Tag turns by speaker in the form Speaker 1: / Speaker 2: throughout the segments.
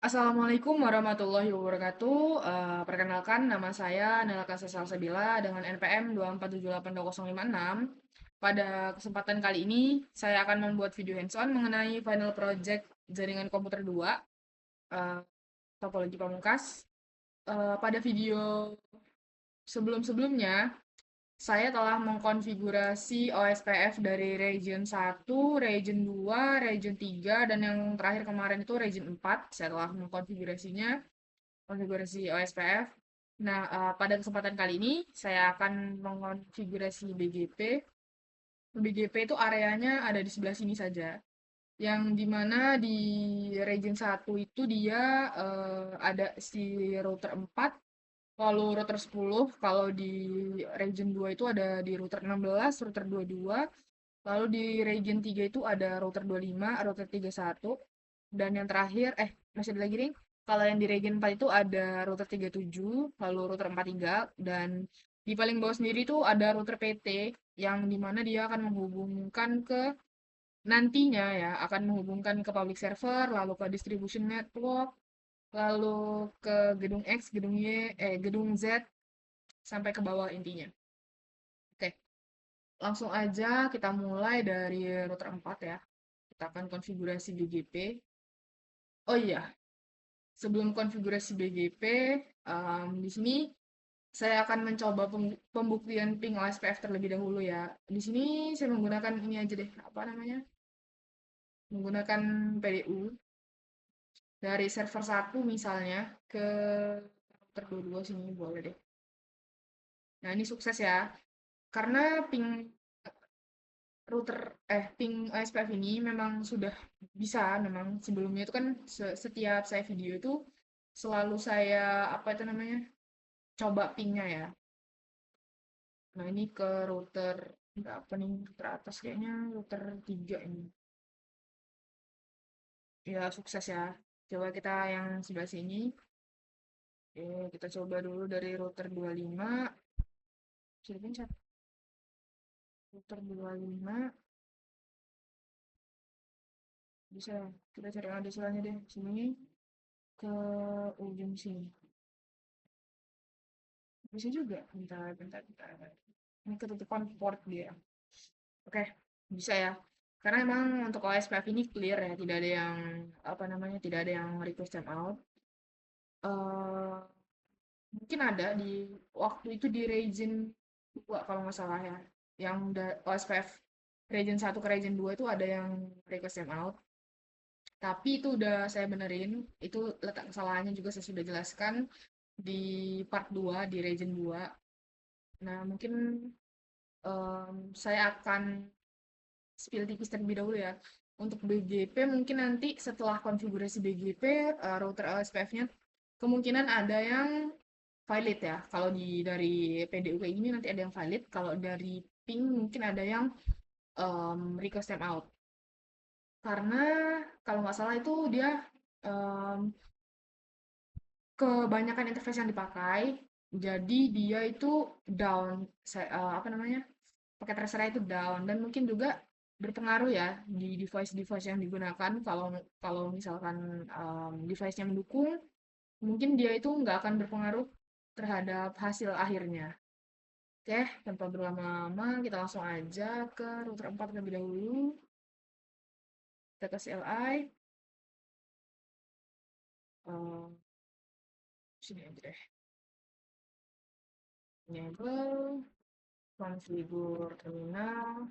Speaker 1: Assalamualaikum warahmatullahi wabarakatuh. Perkenalkan, nama saya Nela Kasih Salsabila dengan NPM 247820056. Pada kesempatan kali ini, saya akan membuat video hands-on mengenai final project jaringan komputer 2, eh, topologi pamungkas. Pada video sebelum-sebelumnya, saya telah mengkonfigurasi OSPF dari region 1, region 2, region 3, dan yang terakhir kemarin itu region 4. Saya telah mengkonfigurasinya, konfigurasi OSPF. Nah, pada kesempatan kali ini saya akan mengonfigurasi BGP. BGP itu areanya ada di sebelah sini saja. Yang dimana di region 1 itu dia ada si router 4, lalu router 10. Kalau di region 2 itu ada di router 16, router 22. Lalu di region 3 itu ada router 25, router 31. Dan yang terakhir, masih ada lagi nih. Kalau yang di region 4 itu ada router 37, lalu router 43, dan di paling bawah sendiri itu ada router PT, yang dimana dia akan menghubungkan ke nantinya ya, akan menghubungkan ke public server, lalu ke distribution network, lalu ke gedung X, gedung Y, gedung Z, sampai ke bawah intinya. Oke, langsung aja kita mulai dari router 4 ya. Kita akan konfigurasi BGP. Oh iya, sebelum konfigurasi BGP, di sini saya akan mencoba pembuktian ping OSPF terlebih dahulu ya. Di sini saya menggunakan ini aja deh, apa namanya? Menggunakan PDU dari server 1 misalnya ke router 22 sini boleh deh. Nah, ini sukses ya. Karena router ping OSPF ini memang sudah bisa, memang sebelumnya itu kan setiap saya video itu selalu saya apa itu namanya? Coba pingnya ya. Nah, ini ke router berapa nih? Router atas kayaknya router 3 ini. Ya, sukses ya. Coba kita yang sebelah sini. Oke, kita coba dulu dari router 25. Sudah pencet. Router 25. Bisa. Kita cari adesilannya deh. Sini ke ujung sini. Bisa juga. Bentar. Ini ketutupan port dia. Oke, bisa ya. Karena emang untuk OSPF ini clear ya, tidak ada yang apa namanya, tidak ada yang request timeout. eh Mungkin ada di waktu itu di region 2 kalau nggak salah ya. Yang OSPF region 1 ke region 2 itu ada yang request timeout. Tapi itu udah saya benerin. Itu letak kesalahannya juga saya sudah jelaskan di part 2 di region 2. Nah, mungkin saya akan spill tipis terlebih dahulu ya. Untuk BGP mungkin nanti setelah konfigurasi BGP, router OSPF-nya kemungkinan ada yang valid ya. Kalau dari PDU kayak gini nanti ada yang valid. Kalau dari ping mungkin ada yang request timeout. Karena kalau nggak salah itu dia em, kebanyakan interface yang dipakai. Jadi dia itu down, apa namanya? Paket tracernya itu down, dan mungkin juga berpengaruh ya di device-device yang digunakan. Kalau kalau misalkan device-nya mendukung, mungkin dia itu nggak akan berpengaruh terhadap hasil akhirnya. Oke, tanpa berlama-lama, kita langsung aja ke router 4 terlebih dahulu. Kita ke CLI. Eh, Sini aja deh. Enable, configure terminal.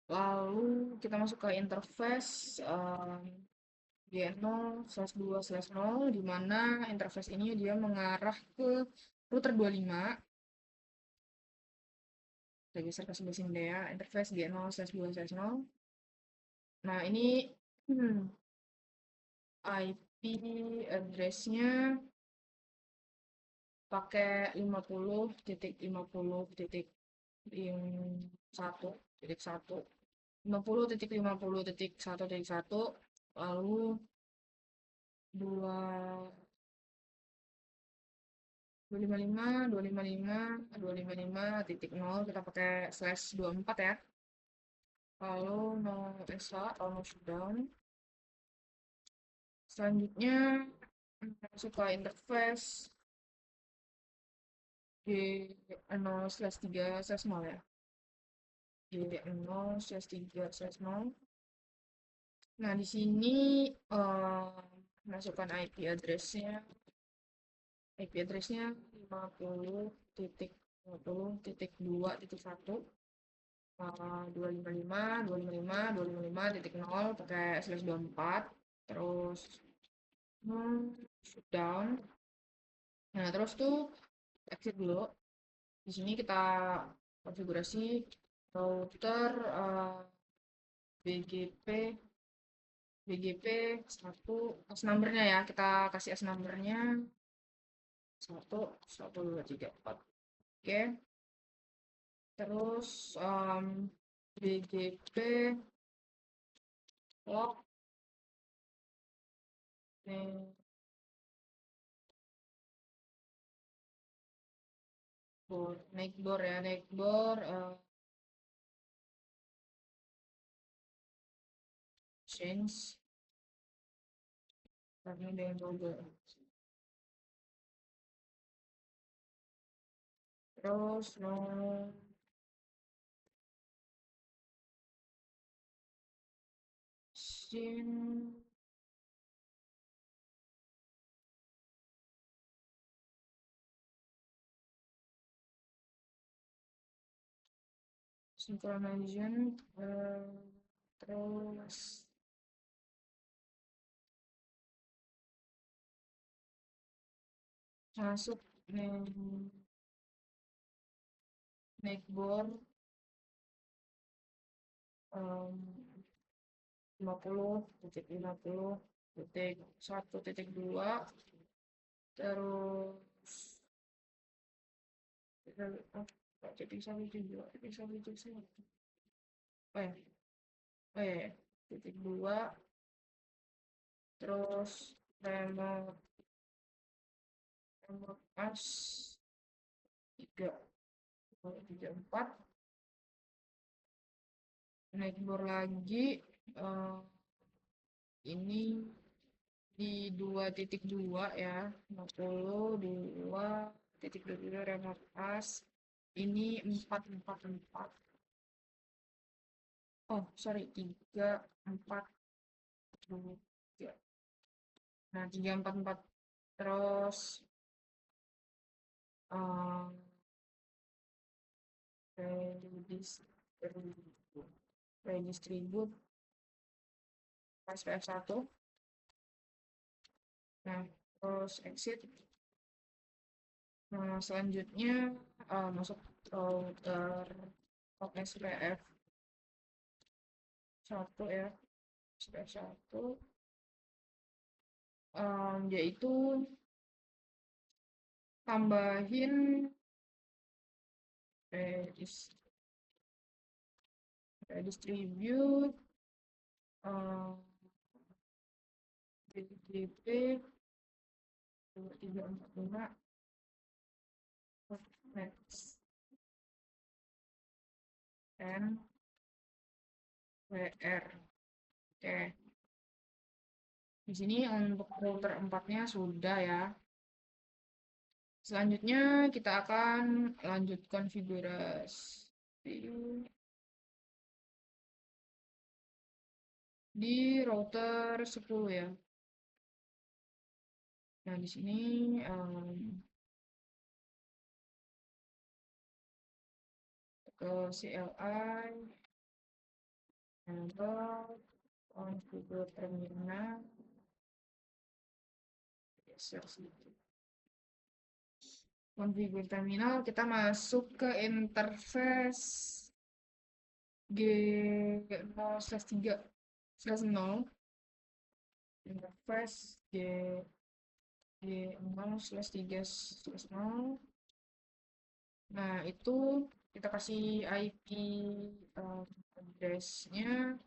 Speaker 1: Lalu kita masuk ke interface G0/2/0, di mana interface ini dia mengarah ke router 25. Kita geser ke sebelah sini deh ya, interface G0/2/0. Nah, ini IP address-nya pakai 50.50.1.1, 50.50.1.1, lalu 2 255, 255, 255.0 kita pakai /24 ya. Lalu no SH atau no shutdown. Selanjutnya Masuk ke interface G0/3/0 ya. G0/3/0. Nah, di sini masukkan IP address-nya. IP address-nya 50.50.2.1 255.255.255.0 pakai /24, terus shutdown. Nah, terus tuh exit dulu. Di sini kita konfigurasi router BGP BGP 1 as number-nya ya. Kita kasih as number-nya 1 1 2 3 4. Oke. Terus BGP log Neighbor ya, neighbor change karena dengan Google. Terus no sim synchronization terus masuk neighbor 50.50.1.2 terus titik 1 titik 1 titik 1 oh ya oh ya, ya. Titik 2 terus remote as 3 4 naik bor lagi ini di 2.2 ya 52.2.2 remote as ini 444 oh sorry 3 4 3 nah 3 4 4 terus redistribute SPF1 nah terus exit. Nah selanjutnya masuk router SPF 1 ya SPF 1 yaitu tambahin redistribute BGP 2345 next and WR. Oke. Di sini untuk router 4-nya sudah ya. Selanjutnya kita akan lanjut konfigurasi di router 10 ya. Nah, di sini ke CLI enable configure terminal geser sedikit. Configure terminal kita masuk ke interface G0/3/0 interface G0/3/0. Nah, itu kita kasih IP address-nya.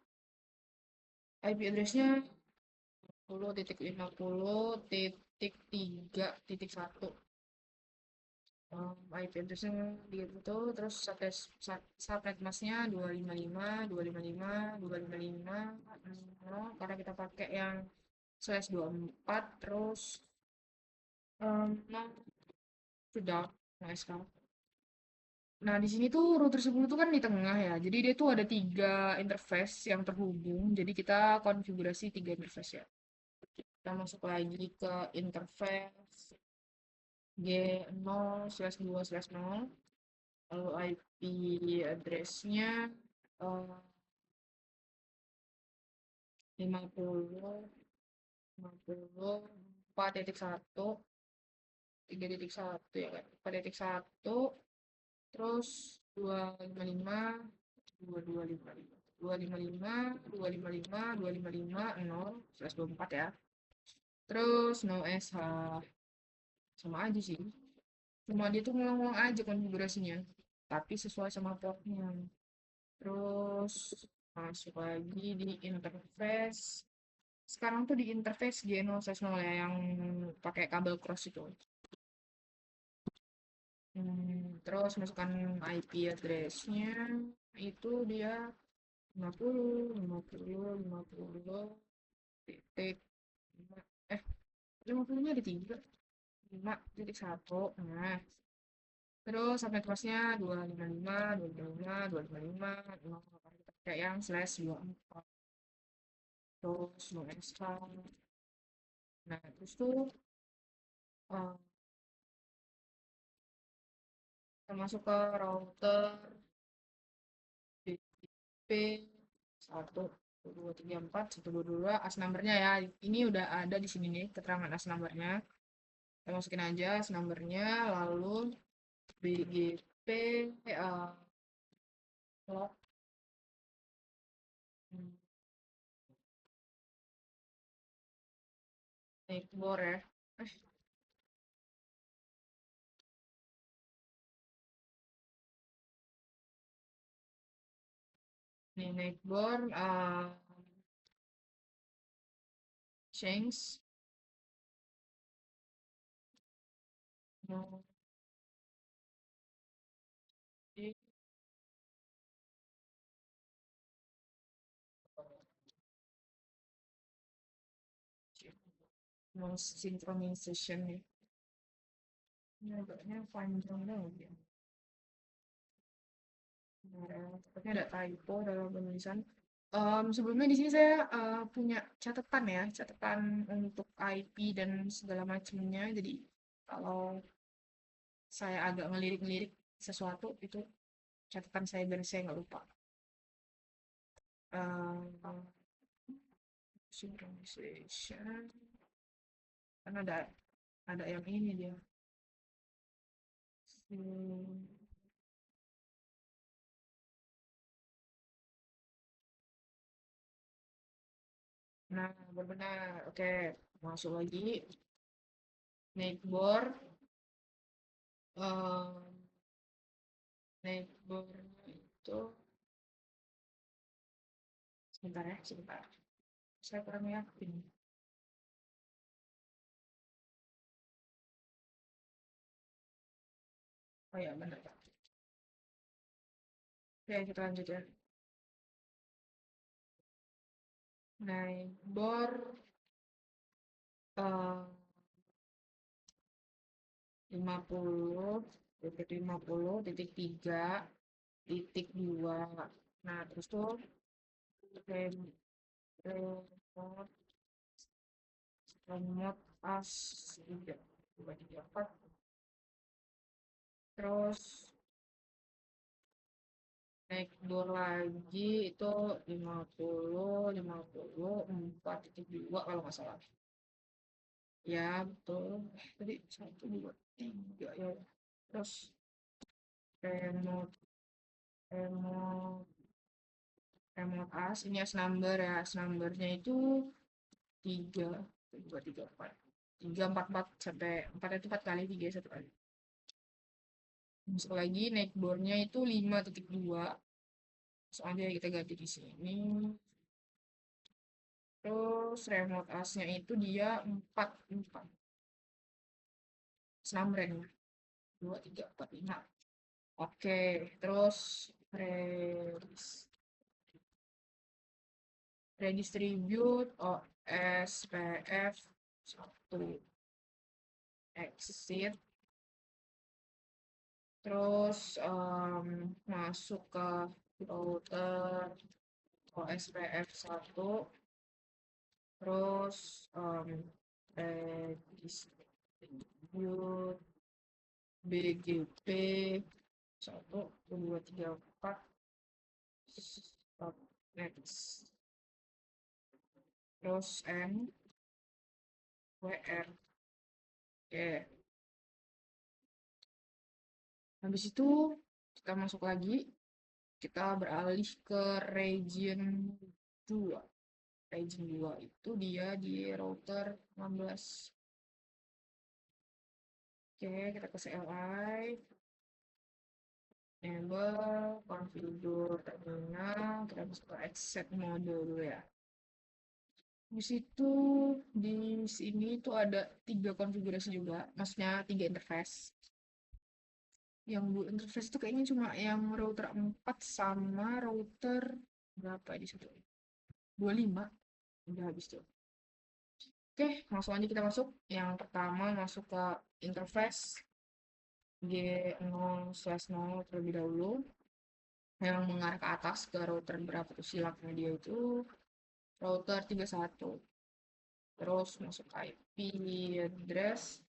Speaker 1: IP address-nya 50.50.3.1. IP address-nya gitu, terus subnet mask-nya 255.255.255 karena kita pakai yang /24 terus Nah, sudah, nah sekarang. Nah, di sini tuh router 10 tuh kan di tengah ya. Jadi dia tuh ada tiga interface yang terhubung. Jadi kita konfigurasi tiga interface ya. Kita masuk lagi ke interface G0/2/0. Lalu IP address-nya eh, 50.4.1, 3.1 ya kan? 4.1, terus 255, 2255, 255, 255, 255, 0/24 ya. Terus no SH, sama aja sih. Cuma dia tuh ngulang-ngulang aja konfigurasinya, tapi sesuai sama portnya. Terus masuk lagi di interface. Sekarang tuh di interface G0/0 ya, yang pakai kabel cross itu. Terus masukkan IP address-nya, itu dia 50, 50, 50, titik, eh 50-nya ada 3, 5.1. Nah, terus subnet masknya 255, 255, 255, 0. Kita pakai yang /24. Terus no extra. Nah, terus tuh eh, kita masuk ke router BP 1, 2, 3, 4, 1, 2, 2, as numbernya ya. Ini udah ada di sini nih keterangan as numbernya. Kita masukin aja as numbernya, lalu BGP clock, neighbor ya. Eh, nih neighbor change no no synchronization nih. Ini agaknya panjang banget ya. Sepertinya ada typo dalam penulisan. Sebelumnya di sini saya punya catatan ya, catatan untuk IP dan segala macamnya. Jadi kalau saya agak ngelirik-ngelirik sesuatu itu catatan saya biar saya nggak lupa. Um, Synchronization kan ada yang ini dia. Hmm, Nah, benar. Oke, masuk lagi. Neighbor, um, neighbornya itu sebentar ya, sebentar. Saya kurang yakin. Oh ya, benar, Pak. Oke, kita lanjut ya. Neighbor eh, 50.50.3.2. Nah, terus tuh remote remote as 3, 2, 3, 4. Terus naik door lagi itu 50.50.4.2 kalau nggak salah. Ya, betul. Tadi 1, 2, 3 ya. Terus remote remote remote as ini as number ya. As numbernya itu 3, 2, 3, 4. 3, 4, 4 sampai 4 itu 4 kali, 3 1 kali. Masuk lagi naik bornya itu 5.2. Soalnya kita ganti di sini. Terus remote as-nya itu dia 4, 4. Senamren ya. 2, 3, 4, 5. Oke, terus redistribute OSPF 1. exit, terus masuk ke router OSPF1, terus distribute BGP 1, 2, 3, 4, stop, next, terus WR. Oke, habis itu kita masuk lagi, kita beralih ke region 2. Region 2 itu dia di router 16. Oke, kita ke CLI, enable, configure terminal, kita bisa ke accept mode dulu ya. Di situ, di sini tuh ada 3 konfigurasi juga, maksudnya 3 interface. Yang dua interface itu kayaknya cuma yang router 4 sama router berapa di situ? 25. Udah habis tuh. Oke, langsung aja kita masuk. Yang pertama masuk ke interface G0/0 terlebih dahulu. Yang mengarah ke atas ke router berapa tuh silaknya dia itu router 31. Terus masuk ke IP address.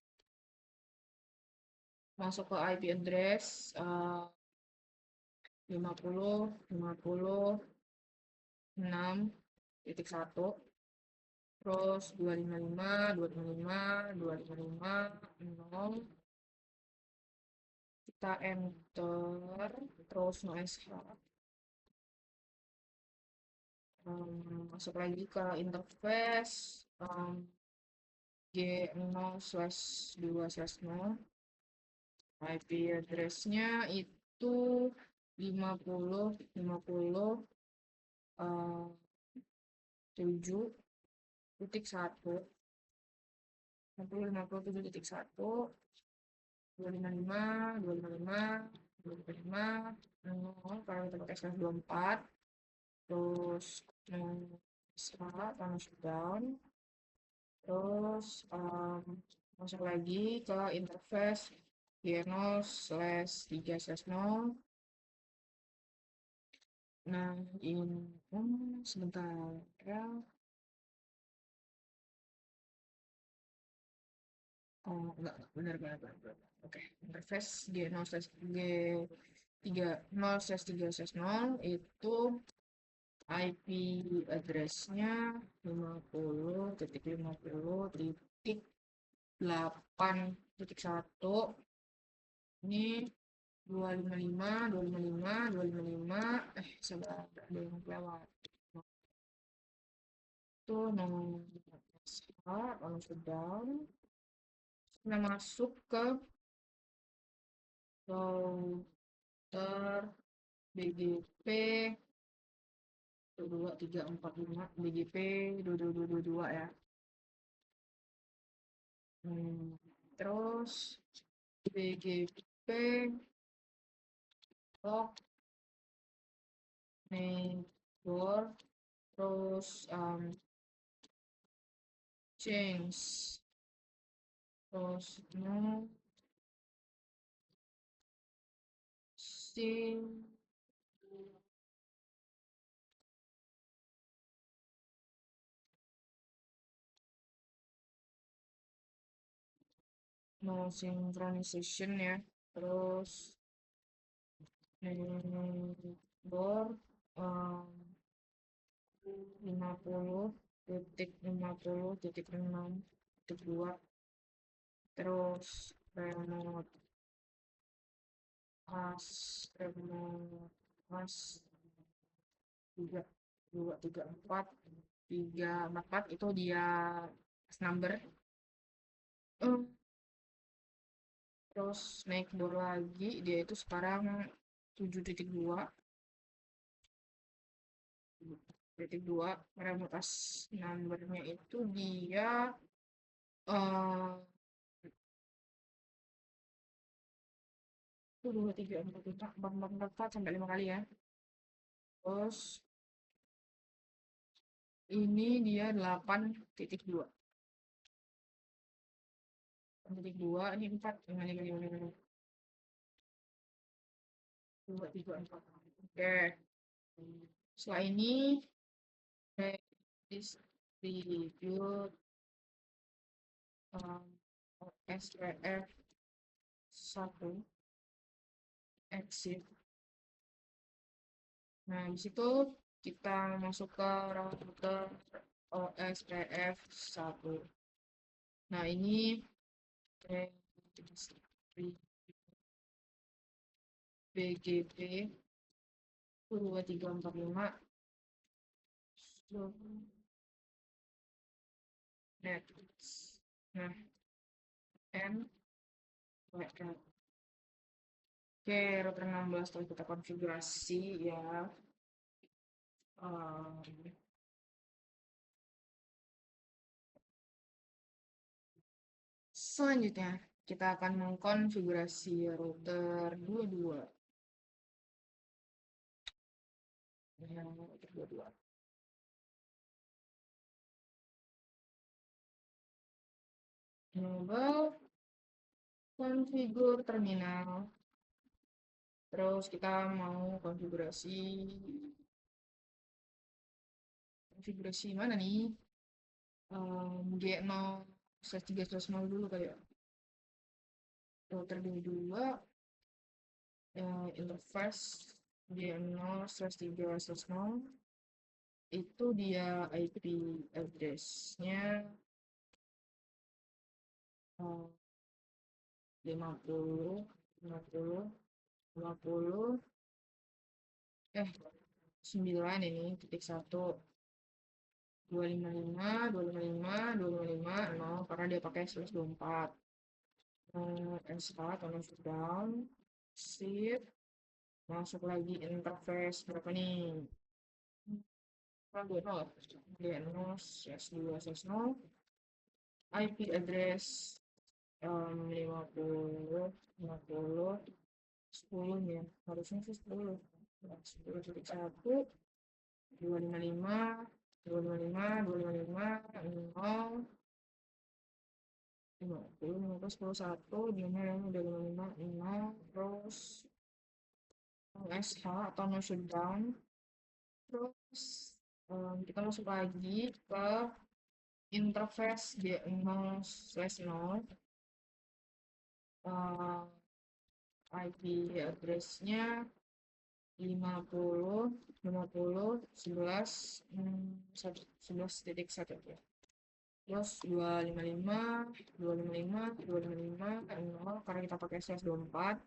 Speaker 1: Masuk ke IP address 50.50.6.1, terus 255.255.255.0, kita enter, terus no sh. Masuk lagi ke interface G0/2/0, IP address-nya itu 50.50.7.1, 50.50.7.1, 255, 255, 255, 0, kalau kita pakai /24, terus panos down, terus masuk lagi ke interface G0/3/0. Nah, ini sebentar ya. Oh, enggak, benar, benar, benar, benar. Oke, interface G0/3/0 itu IP address-nya 50.50.8.1. Ini 255, sebentar, ada yang lewat. Itu nomor kalau sedang. Kita masuk ke router BGP 2345, BGP 2222 ya. Terus BGP log neighbor, terus change, terus no sim, no synchronization ya, terus neighbor 50.50.6.2, terus remote pas 3.2.3.4.3.4.4 itu dia number. Terus naik bor lagi, dia itu sekarang 7.2. Remote numbernya itu dia 2, 3, 4, 4, 4, 4 sampai 5 kali ya. Terus ini dia 8.2. titik 2, ini 4, 5, 5, 5, 5, 2, 3, 4. Oke. Setelah ini, distribute SPF 1 exit. Nah, di situ kita masuk ke router OSPF 1. Nah, ini BGP 2345 net. Nah, N WR. Oke, router 16 telah kita konfigurasi ya. Selanjutnya, kita akan mengkonfigurasi router 22. Router 22. Enable konfigur terminal. Terus kita mau konfigurasi mana nih? G0/3/0 dulu kayak. Router 22 interface G0/3/0 itu dia IP address-nya 50 50 50 9 ini titik 1 255 255 255 0 karena dia pakai /24. SH atau down shift masuk lagi interface berapa nih? G0/2/0 IP address 50 50 10 ya, harusnya sih 10. 10.1 255 255 255 0 50 50 10 1 dia udah 55 0 terus SH atau no shutdown. Terus kita masuk lagi ke interface G0/0 IP address-nya 50 50 11 11.1 ya. Terus 255 255 255 0 karena kita pakai /24.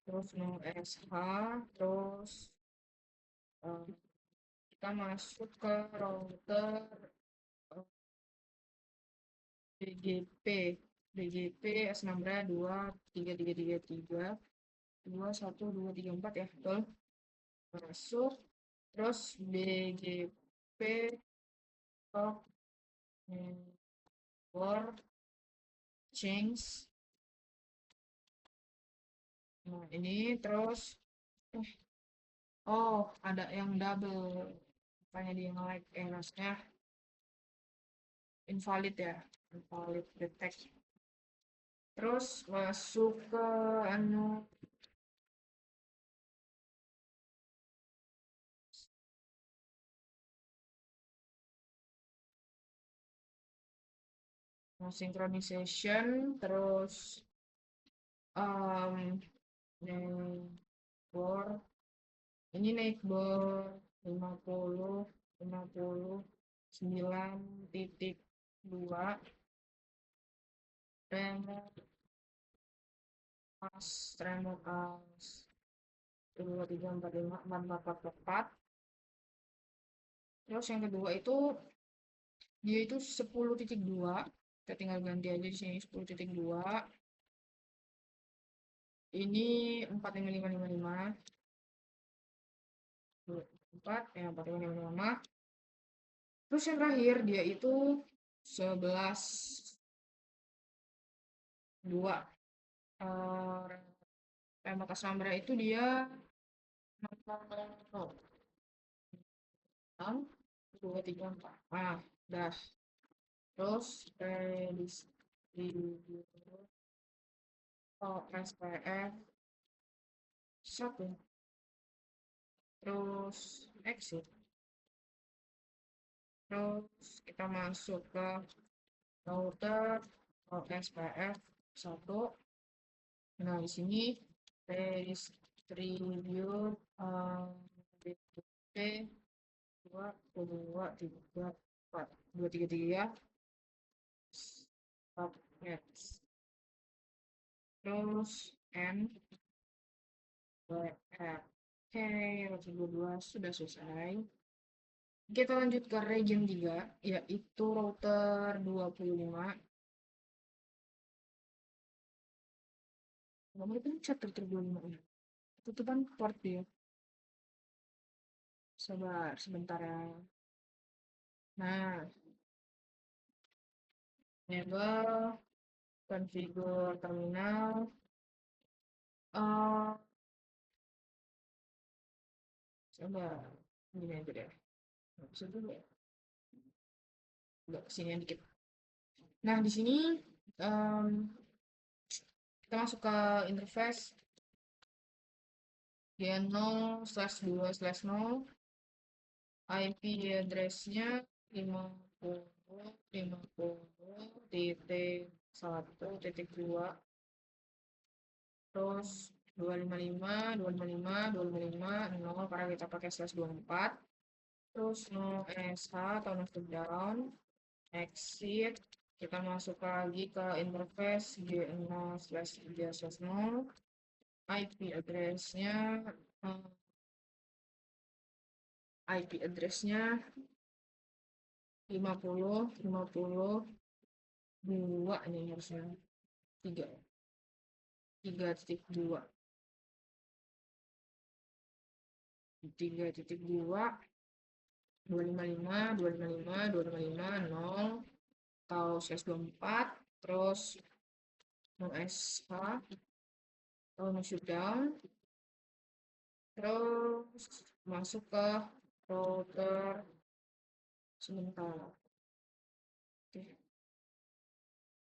Speaker 1: Terus no SH, terus kita masuk ke router BGP BGP S600 23333 21234 ya, betul. Masuk, terus BGP for change. Nah, ini terus oh, ada yang double, makanya dia nge-lag, maksudnya invalid ya, invalid detect. Terus masuk ke synchronization, terus neighbor, ini neighbor 50 50 9.2 remote as 2 3 4 5 4 4 4 4. Terus yang kedua itu dia itu 10.2, kita tinggal ganti aja di sini 10.2. Ini 45555 4 ya, 45555. Terus yang terakhir dia itu 11.2. Remote as number itu dia 2 3 4. Nah, dah. Terus configure OSPF 1, terus exit, terus kita masuk ke router OSPF 1. Nah, di sini distribute BTP 2, 2, 3, 4, 2, 3, 3, subnet, terus N, WF. Oke, router 22 sudah selesai. Kita lanjut ke region 3, yaitu router 25. Nggak boleh pencet router 25 ya. Tutupan port dia. Sabar sebentar ya. Nah, enable configure terminal. Sabar. Gini aja deh. Nggak bisa dulu ya. Udah kesini dikit. Nah, di sini kita masuk ke interface gen0/2/0, IP address-nya 50.50.1.2, terus 255, 255, 255, 0 karena kita pakai /24, terus no SH atau no down, exit, kita masuk lagi ke interface G0/3/0, IP address-nya IP address-nya 50.50.2 ini harusnya 3, 3.2, 3.2, 255, 255, 255, 0 atau /24, terus no SH atau no shutdown, terus masuk ke router sebentar. Oke,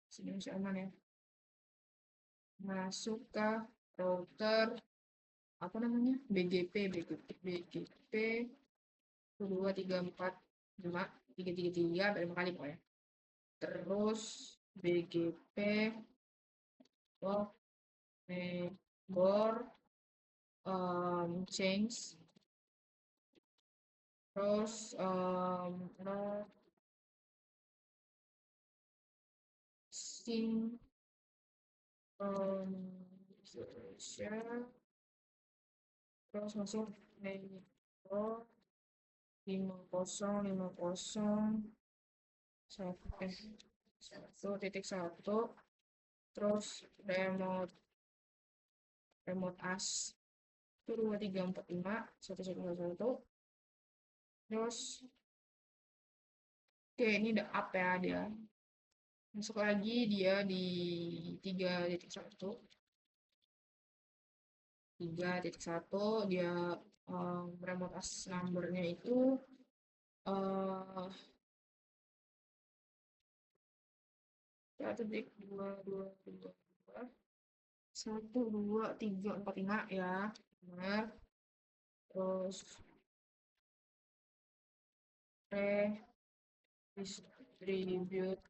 Speaker 1: sini masih aman ya. Masuk ke router apa namanya, BGP 2, 3, 4, 5, 3, 3, 3, 5 kali pokoknya. Terus BGP neighbor change, terus sync share, terus masuk neighbor 50.1.1, terus remote as itu 2, 3, 4, 5, 1, 1, 1, 1, terus oke, ini udah up ya dia. Masuk lagi dia di 3.1, 3.1 dia remote as numbernya itu 1.2.2.2 1, 2, 3, 4, 5 ya, benar. Terus redistribute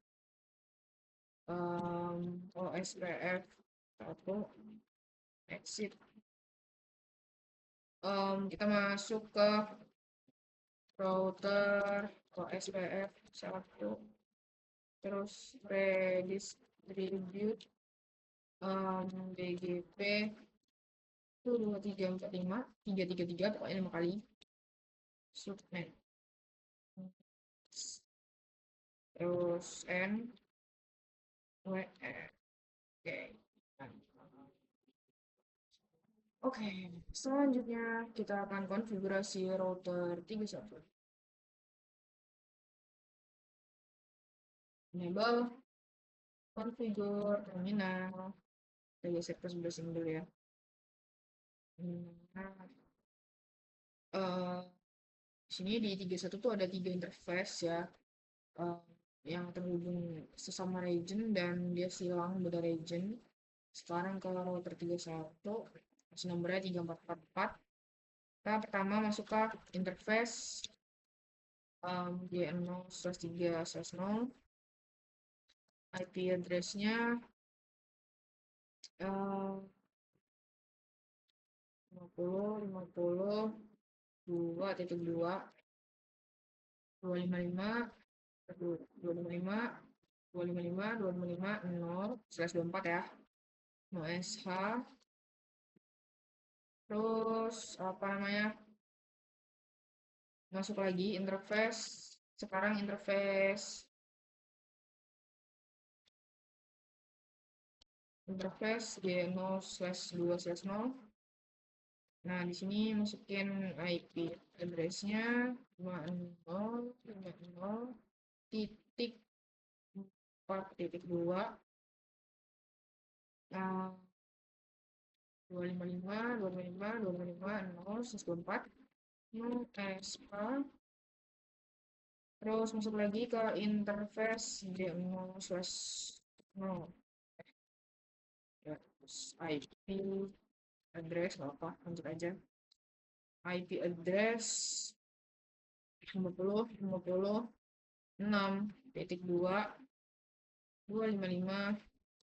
Speaker 1: OSPF 1, exit. Kita masuk ke router OSPF 1, terus redistribute BGP itu 2, 3, 4, 5, 3, 3, 3, pokoknya 5 kali subnet, terus N WE. Oke, selanjutnya kita akan konfigurasi router 31. Enable configure terminal. Kita geser ke sebelah sini dulu ya. Di sini di 31 tuh ada 3 interface ya. yang terhubung sesama region dan dia silang beda region. Sekarang ke router 31, nomornya 3444. Kita pertama masuk ke interface G0/3/0, IP address-nya 50.50.2.2, 255, 255, 255, 255, 0/24 ya. No SH, terus apa namanya? Masuk lagi interface. Sekarang interface G0/2/0. Nah, di sini masukin IP address-nya 50.50.4.2, 255, 255, 255, 0/24, SH. Terus masuk lagi ke interface G0/0. Ya, terus IP address nggak apa, lanjut aja. IP address 50.50.6.2, 255,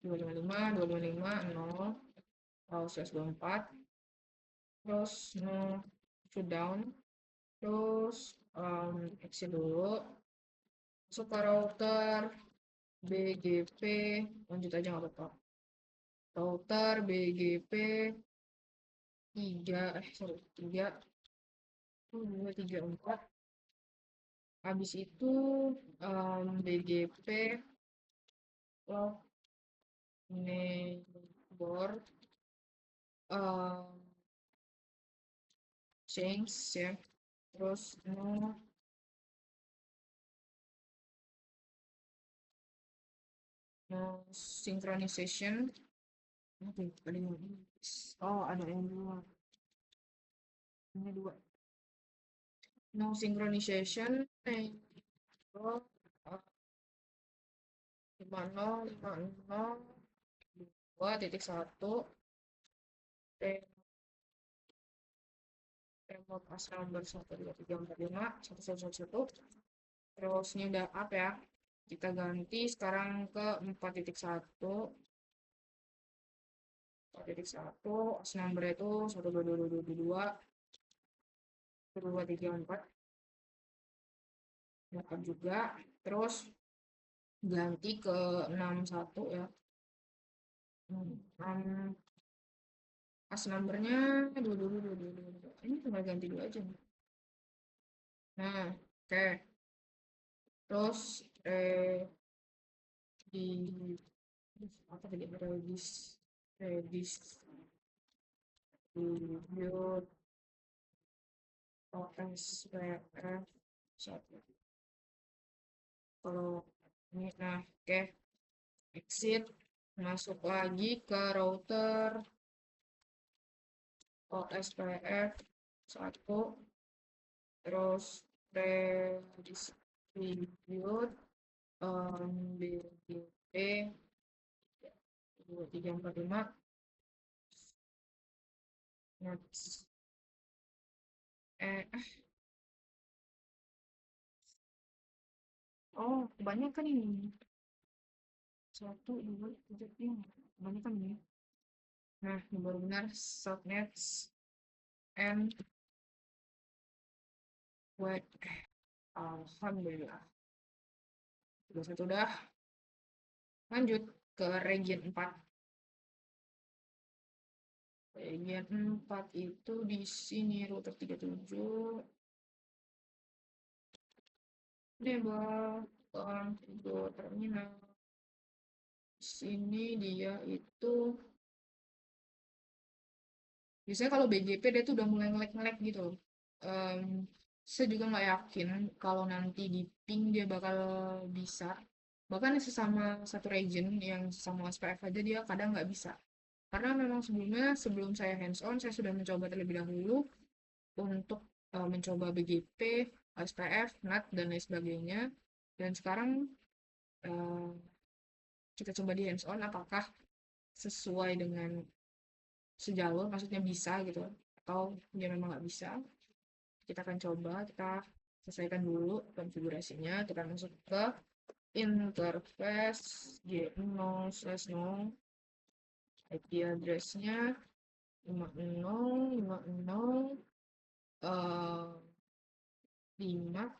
Speaker 1: 255, 255, 0/24, terus no shutdown, terus exit dulu, masuk ke router BGP, lanjut aja nggak apa-apa. Router BGP 3, 3, 2, 3, 4. Habis itu BGP log neighbor change ya, terus no synchronization. Oh, ada yang dua. Ini dua. No synchronization. Oh, 50.50.2.1. Remote as number 123451111. Terus ini udah up ya. Kita ganti sekarang ke 4.1. 4.1, as number itu 12222, 234. Dapat juga. Terus ganti ke 61 ya. 6, as numbernya 2222. Ini tinggal ganti dua aja. Nah, oke. Terus di apa tadi, redis build OSPF 1. Kalau ini, nah oke, exit, masuk lagi ke router OSPF 1, terus redistribute BGP 2345, next. Oh, kebanyakan ini. 1, 2, 3, 4. Kebanyakan ini. Nah, yang baru benar subnet and web. Alhamdulillah. Satu udah. Lanjut ke region 4. Region 4 itu di sini router 37. Enable configure terminal. Di sini dia itu biasanya kalau BGP dia tuh udah mulai ngelek-ngelek gitu loh. Saya juga nggak yakin kalau nanti di ping dia bakal bisa. Bahkan sesama satu region yang sesama SPF aja dia kadang nggak bisa. Karena memang sebelumnya, sebelum saya hands on, saya sudah mencoba terlebih dahulu untuk mencoba BGP, SPF, NAT, dan lain sebagainya. Dan sekarang eh, kita coba di hands on apakah sesuai dengan sejalur, maksudnya bisa gitu, atau dia memang nggak bisa. Kita akan coba, kita selesaikan dulu konfigurasinya, kita masuk ke interface G0/0, IP address-nya 50.50 5.2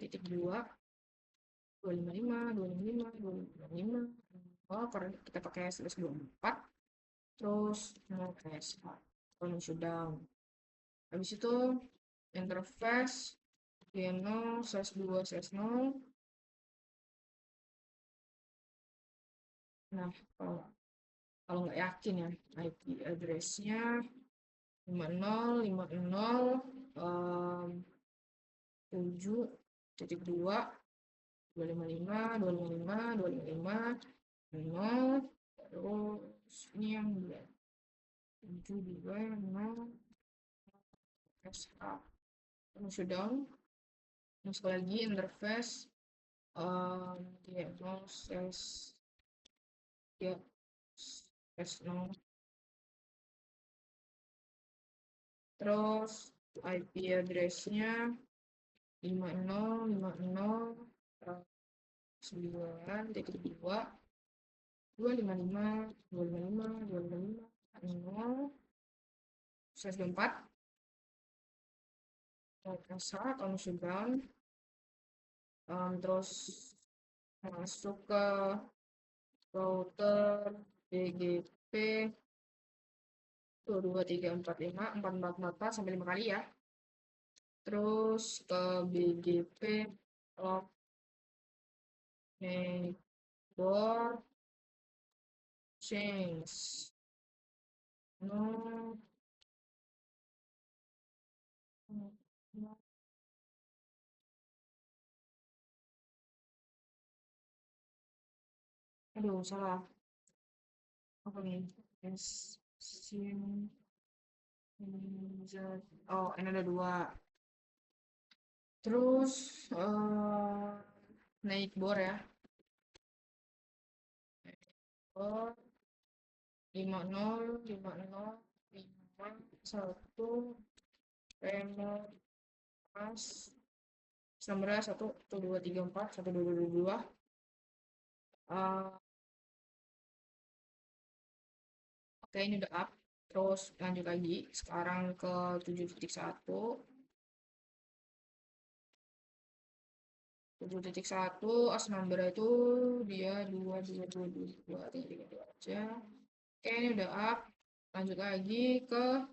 Speaker 1: 255 oh karena kita pakai /24 terus mau PSH kalau shutdown. Habis itu interface G0/2/0. Nah, kalau nggak yakin ya IP address-nya 50.50 7.2 255 0 terus ini yang 7 juga 0 SH terus shutdown. Masuk lagi interface dia 0 slash ya slash 0 terus IP address-nya 50.50 9.2 255 0 /24 SH atau shutdown. Terus masuk ke router BGP tuh 2345 4444 sampai 5 kali ya. Terus ke BGP log neighbor change no aduh salah apa nih oh ini ada dua. Terus naik bor ya bor 50.50 renor pas nomornya 1234 1222. Oke ini udah up. Terus lanjut lagi sekarang ke 7.1. 7.1 as number itu dia 2222 aja. Oke ini udah up. Lanjut lagi ke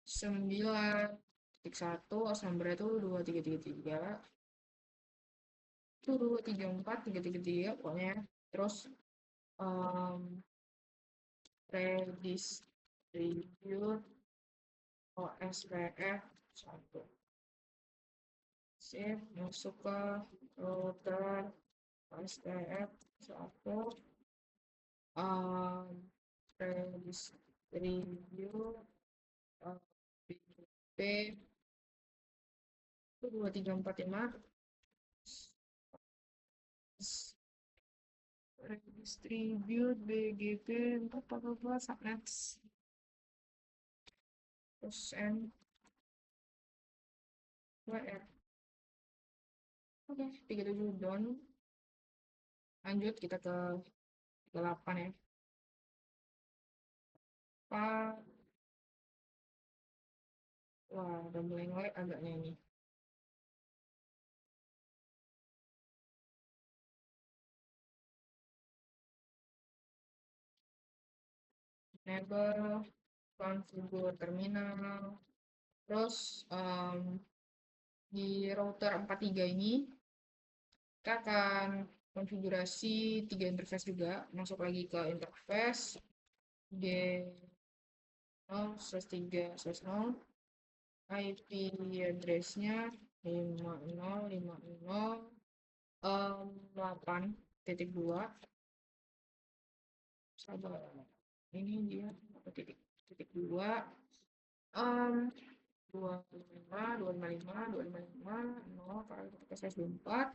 Speaker 1: 9.1 as number itu 2333 itu 234 333 pokoknya. Terus redistribute OSPF 1 save masuk ke router OSPF 1 redistribute BGP itu 2345 redistribute BGP 444 subnets terus WR. Oke 37 down. Lanjut kita ke 8 ya. Wah udah mulai ngelag agaknya ini. Enable configure terminal. Terus di router 43 ini kita akan konfigurasi 3 interface juga. Masuk lagi ke interface G0/3/0 IP address-nya 50.50 sabar ini dia titik 2 255 0 karena kita pakai size 24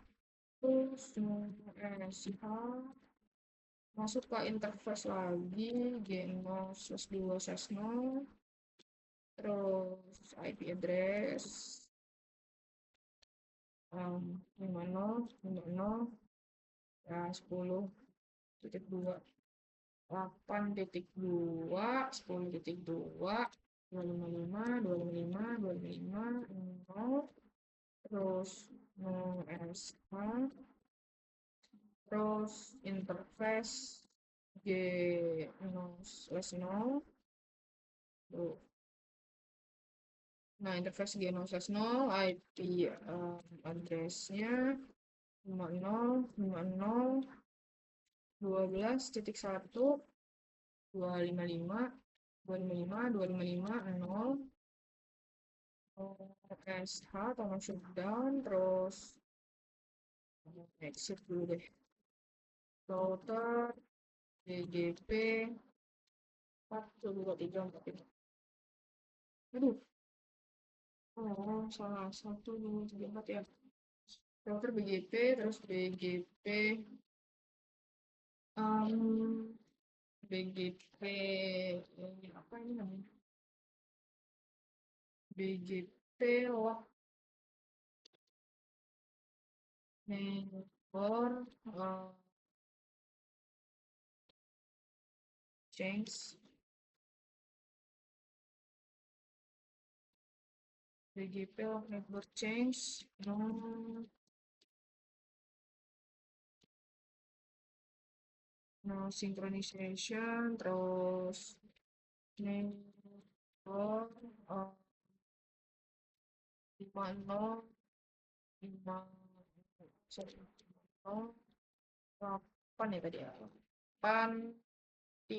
Speaker 1: terus SH Masuk ke interface lagi, G0/2/0, terus IP address 50 ya 10.2 8.2 10.2 255 255 255 0 terus 0 SH terus interface G0/0 tuh. Nah, interface G0/0 IP address-nya 50.50.12.1 255 255 255 0 SH atau no shutdown terus exit dulu deh router BGP 42345 aduh salah 1 2 3 4 ya router BGP terus BGP BGP apa ini namanya BGP lock neighbor change BGP lock neighbor change no synchronization terus neighbor 50 sorry 8 ya tadi ya 8.1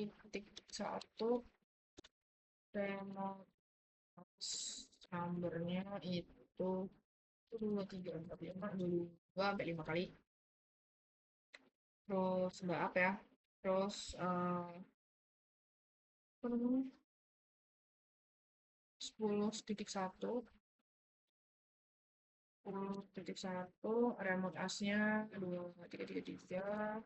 Speaker 1: remote numbernya itu 2 3 4 5 2 sampai 5 kali terus nggak apa ya terus apa namanya 10.1 10.1 remote as-nya 2333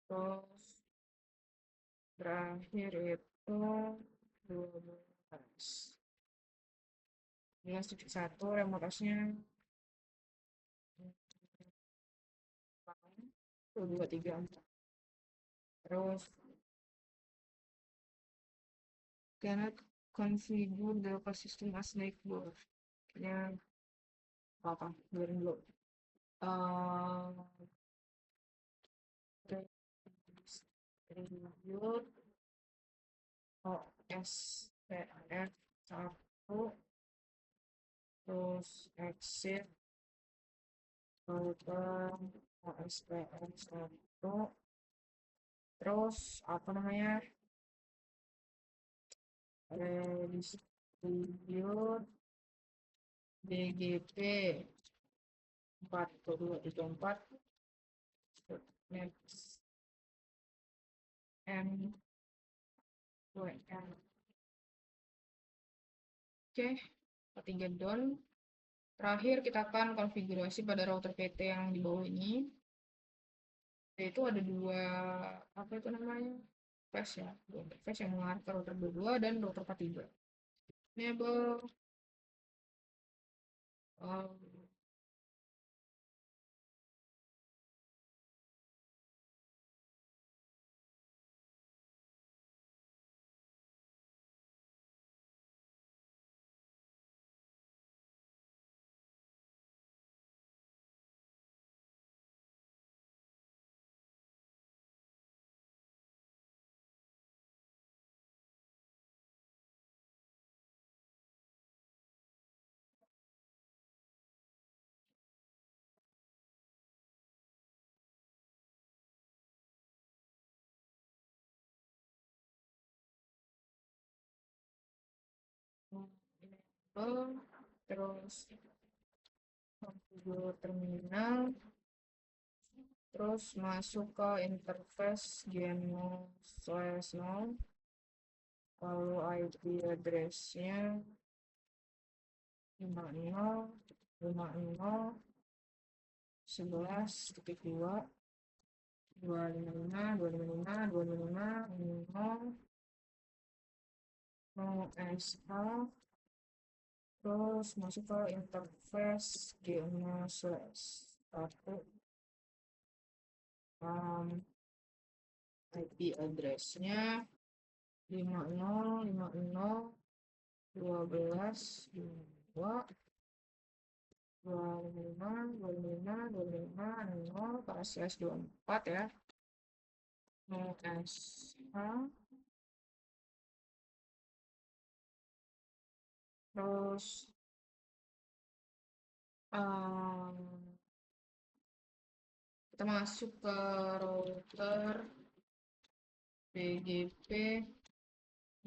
Speaker 1: terus terakhir itu 12.1 remote as-nya 2 3 4 terus cannot configure the local system as neighbor kayaknya apa biarin dulu review OSPF 1 terus exit router OSPF 1 terus apa namanya redistribute BGP 4.2.3.4 next M WM oke ketiga down terakhir kita akan konfigurasi pada router PT yang di bawah ini yaitu ada dua apa itu namanya face ya dua interface yang mengarah ke router 22 dan router 43 enable enable terus configure terminal terus masuk ke interface G0/0 lalu IP address-nya 50 50 11.2 255, 255, 255, 0, 0SH, terus masuk ke interface game slash 1, IP address-nya 50, 50, 12, 2, 255, 255, 255, 0, para slash 24 ya. 0SH, terus kita masuk ke router BGP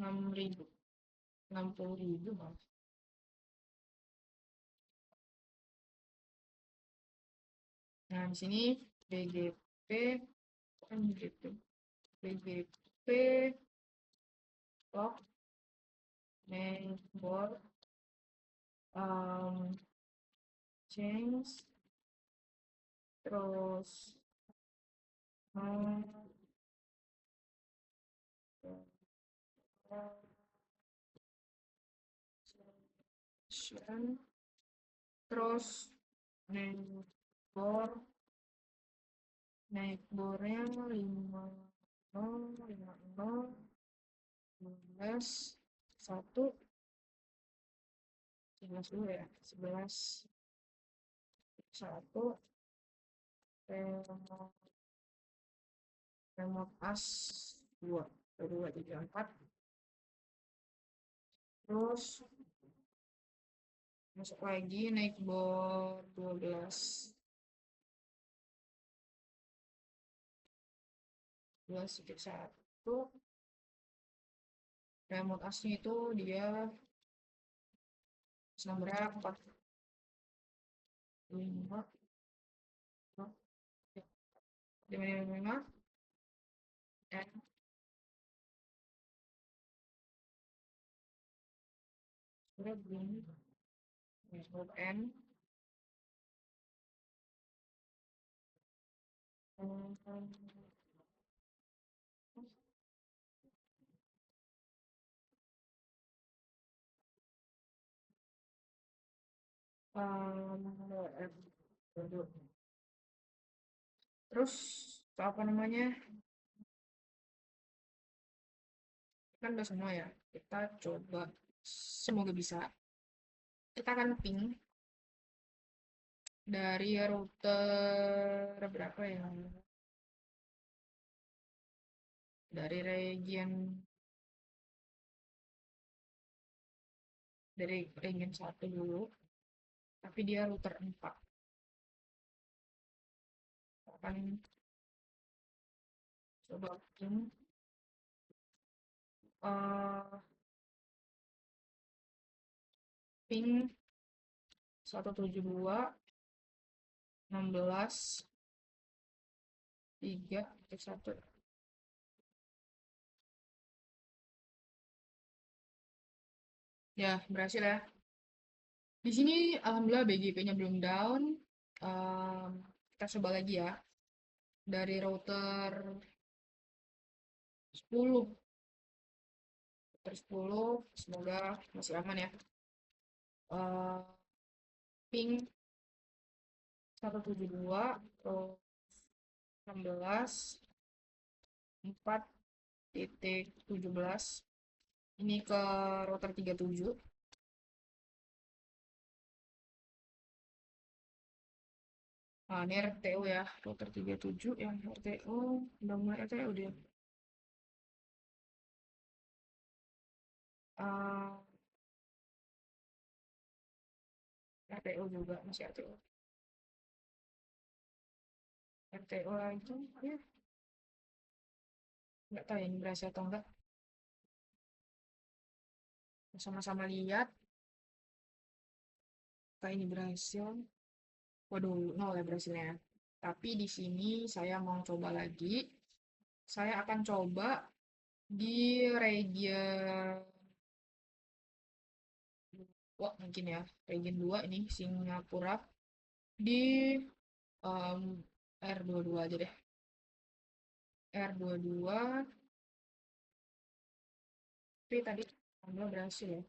Speaker 1: 6000, 60.000 malah. Nah, di sini BGP kan gitu. BGP lock neighbor change, terus terus neighbornya 50, 50, 12, 1, 11 dulu ya, 11, 1, remote as 2, 2, 3, 4, terus masuk lagi neighbor 12, 1, remote asnya itu dia nomornya 4, 5, 5, N, sudah begini, huruf N, terus apa namanya, kan udah semua ya, kita coba, semoga bisa. Kita akan ping dari router berapa ya, dari region 1 dulu, tapi dia router 4. Akan coba ping ping 172, 16, 3, 1. Ya, berhasil ya. Di sini alhamdulillah BGP-nya belum down. Kita coba lagi ya. Dari router 10. Router 10, semoga masih aman ya. Ping 172, terus 16, 4.17. Ini ke router 37. Nah, ini RTO ya, router 37 yang RTO, udah mulai RTO dia. RTO juga, masih RTO. RTO lagi, ya. Nggak tahu ya ini berhasil atau enggak. Sama-sama lihat. Apakah ini berhasil? Waduh, nol ya berhasilnya. Tapi di sini saya mau coba lagi. Saya akan coba di region, wah mungkin ya, region 2 ini Singapura di R22 aja deh. R22, tapi tadi alhamdulillah berhasil ya.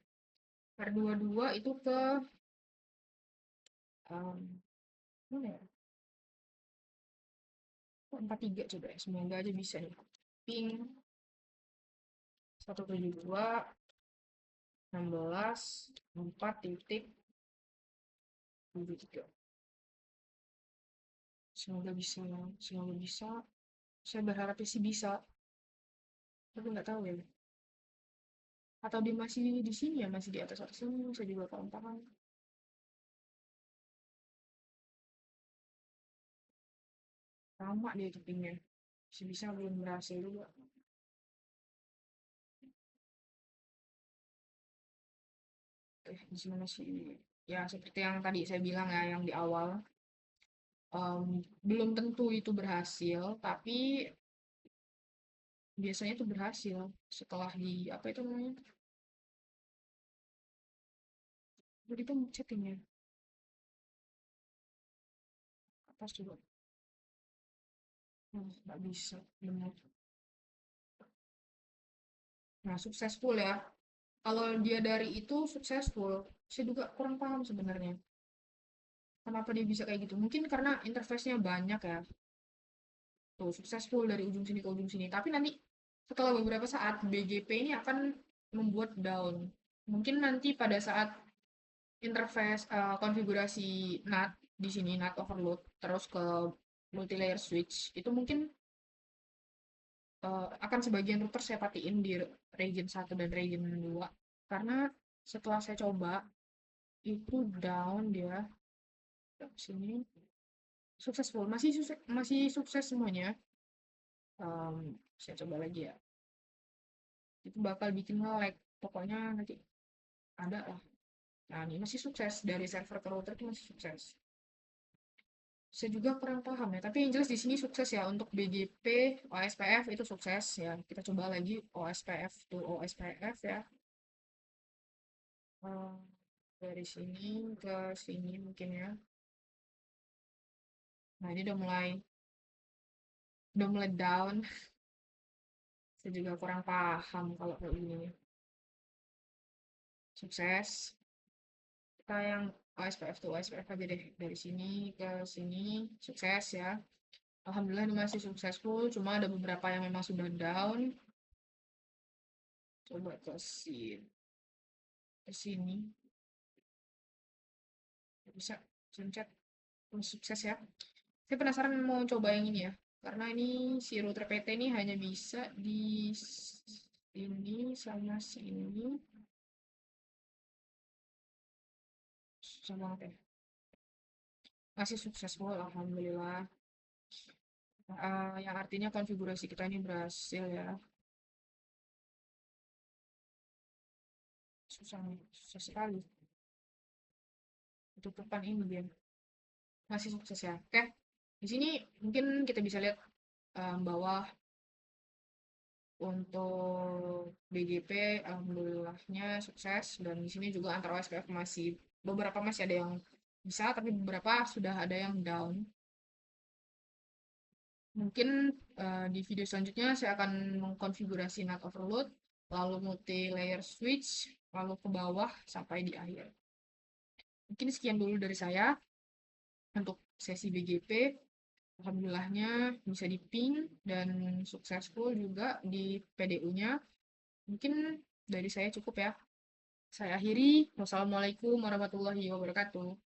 Speaker 1: R22 itu ke mana ya? 43 coba ya, semoga aja bisa nih. Ping 172 16 4 titik 73. Semoga bisa, semoga bisa. Saya berharapnya sih bisa, tapi nggak tahu ya. Atau dia masih di sini ya, masih di atas atas ini, saya juga kurang paham. Lama dia ketingnya, bisa belum berhasil juga. Di sini masih, ya seperti yang tadi saya bilang ya, yang di awal, belum tentu itu berhasil, tapi biasanya itu berhasil setelah di apa itu namanya? Jadi itu chattingnya atas juga. Nggak bisa, benar. Nah, successful ya. Kalau dia dari itu successful, saya juga kurang paham sebenarnya. Kenapa dia bisa kayak gitu? Mungkin karena interface-nya banyak ya. Tuh, successful dari ujung sini ke ujung sini. Tapi nanti setelah beberapa saat, BGP ini akan membuat down. Mungkin nanti pada saat interface konfigurasi NAT di sini, NAT overload, terus ke multi-layer switch, itu mungkin akan sebagian router saya patiin di region 1 dan region 2. Karena setelah saya coba, itu down dia. Sini successful, masih sukses semuanya. Saya coba lagi ya. Itu bakal bikin nge-lag. Pokoknya nanti ada lah. Nah, ini masih sukses. Dari server ke router itu masih sukses. Saya juga kurang paham ya. Tapi yang jelas di sini sukses ya. Untuk BGP, OSPF itu sukses ya. Kita coba lagi OSPF to OSPF ya. Eh, dari sini ke sini mungkin ya. Nah, ini udah mulai down. Saya juga kurang paham kalau kayak ini. Sukses. Kita yang OSPF to OSPF aja deh. Dari sini ke sini sukses ya. Alhamdulillah ini masih successful, cuma ada beberapa yang memang sudah down. Coba ke sini, bisa sunset, sukses ya. Saya penasaran mau coba yang ini ya, karena ini si router PT ini hanya bisa di sini sama sini. Susah banget ya. Masih successful, alhamdulillah. Yang artinya konfigurasi kita ini berhasil ya. Susah nih, susah sekali. Tutupan ini dia. Masih sukses ya. Oke, di sini mungkin kita bisa lihat bawah untuk BGP alhamdulillahnya sukses, dan di sini juga antar OSPF beberapa masih ada yang bisa, tapi beberapa sudah ada yang down. Mungkin di video selanjutnya saya akan mengkonfigurasi NAT overload, lalu multi layer switch, lalu ke bawah sampai di akhir. Mungkin sekian dulu dari saya untuk sesi BGP. Alhamdulillahnya bisa di ping dan successful juga di PDU-nya. Mungkin dari saya cukup ya. Saya akhiri. Wassalamualaikum warahmatullahi wabarakatuh.